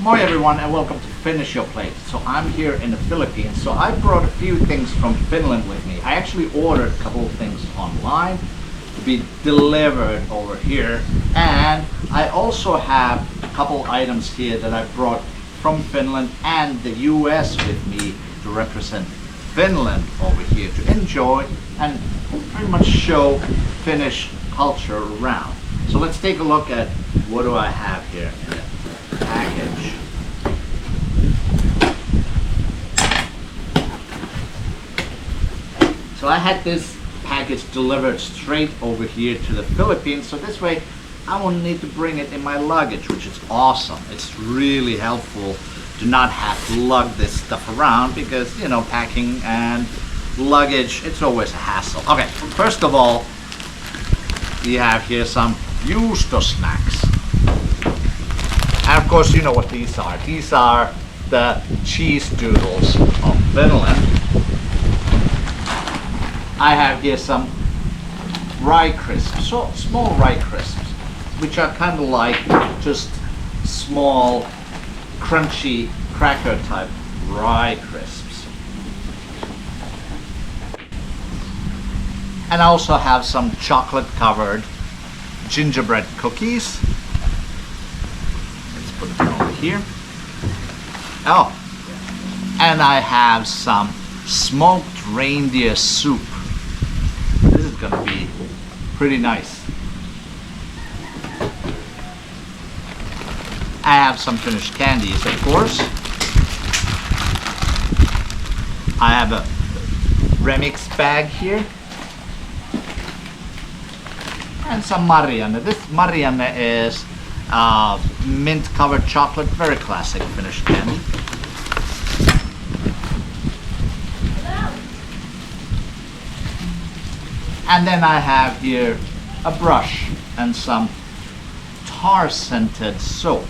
Morning everyone and welcome to Finish Your Plate. So I'm here in the Philippines, so I brought a few things from Finland with me. I actually ordered a couple of things online to be delivered over here, and I also have a couple items here that I brought from Finland and the US with me to represent Finland over here, to enjoy and pretty much show Finnish culture around. So let's take a look at what do I have here in the package. So I had this package delivered straight over here to the Philippines, so this way I won't need to bring it in my luggage, which is awesome. It's really helpful to not have to lug this stuff around because, you know, packing and luggage, it's always a hassle. Okay, first of all, we have here some juusto snacks. And of course, you know what these are. These are the cheese doodles of Finland. I have here some rye crisps, so small rye crisps, which are kind of like just small, crunchy, cracker type rye crisps. And I also have some chocolate covered gingerbread cookies. Let's put them over here. Oh, and I have some smoked reindeer soup. This is gonna be pretty nice. I have some Finnish candies, of course. I have a remix bag here. And some Marianne. This Marianne is mint covered chocolate, very classic Finnish candy. And then I have here a brush and some tar scented soap.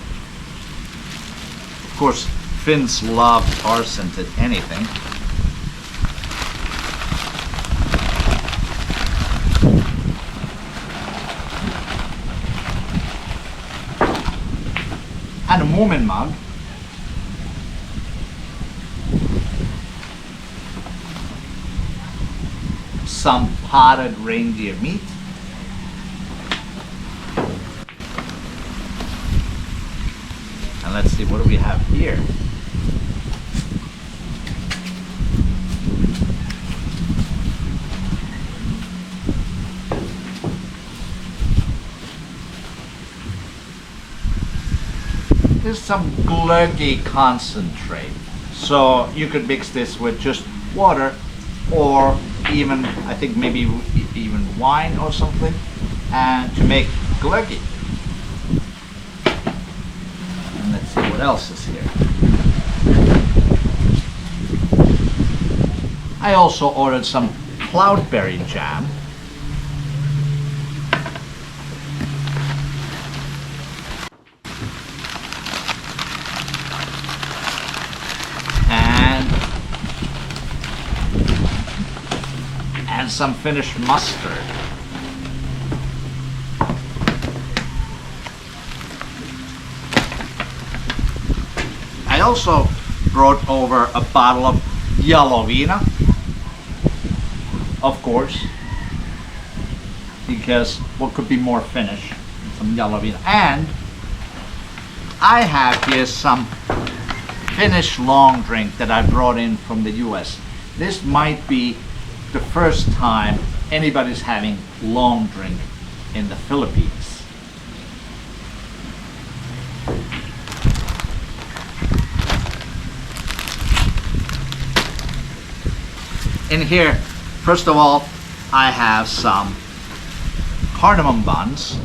Of course, Finns love tar scented anything. And a Moomin mug. Some potted reindeer meat. And let's see, what do we have here? There's some glöggi concentrate. So you could mix this with just water or even, I think maybe even wine or something, and to make glöggi. And let's see what else is here. I also ordered some cloudberry jam. And some Finnish mustard. I also brought over a bottle of Jalovina, of course, because what could be more Finnish than some Jalovina. And I have here some Finnish long drink that I brought in from the US. This might be the first time anybody's having long drink in the Philippines. In here, first of all, I have some cardamom buns,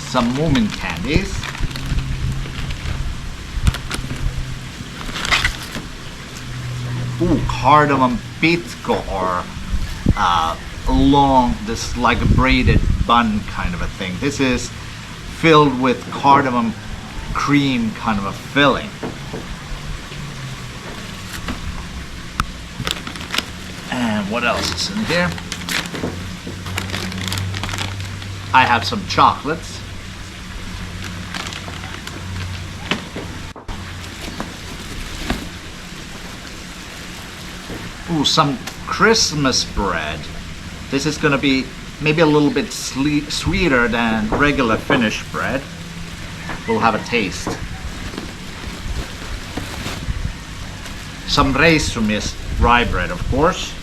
some Moomin candies, cardamom pitko, or long, this like a braided bun kind of a thing. This is filled with cardamom cream kind of a filling. And what else is in here? I have some chocolates. Ooh, some Christmas bread. This is gonna be maybe a little bit sweeter than regular Finnish bread. We'll have a taste. Some reissumis rye bread, of course.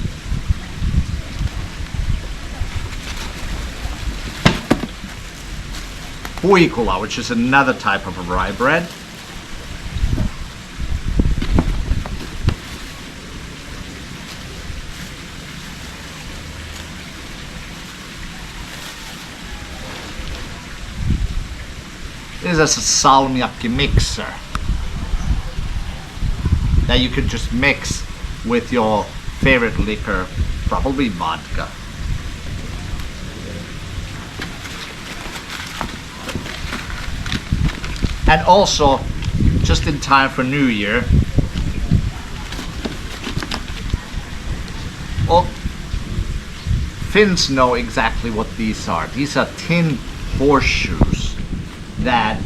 Puikula, which is another type of a rye bread. This is a salmiakki mixer that you could just mix with your favorite liquor, probably vodka. And also, just in time for New Year, oh, Finns know exactly what these are. These are tin horseshoes that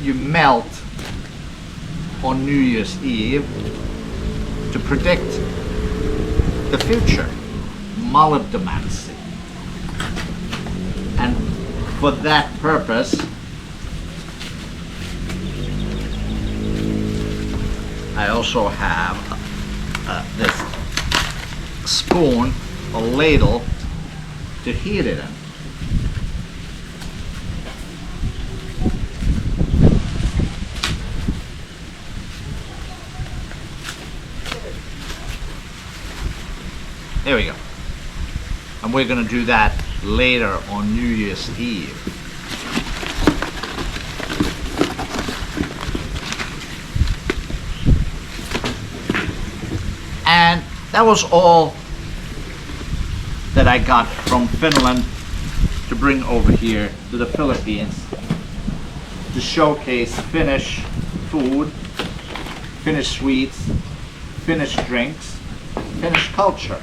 you melt on New Year's Eve to predict the future, molybdomancy. And for that purpose, I also have this spoon, a ladle, to heat it in. There we go. And we're going to do that later on New Year's Eve. And that was all that I got from Finland to bring over here to the Philippines to showcase Finnish food, Finnish sweets, Finnish drinks, Finnish culture.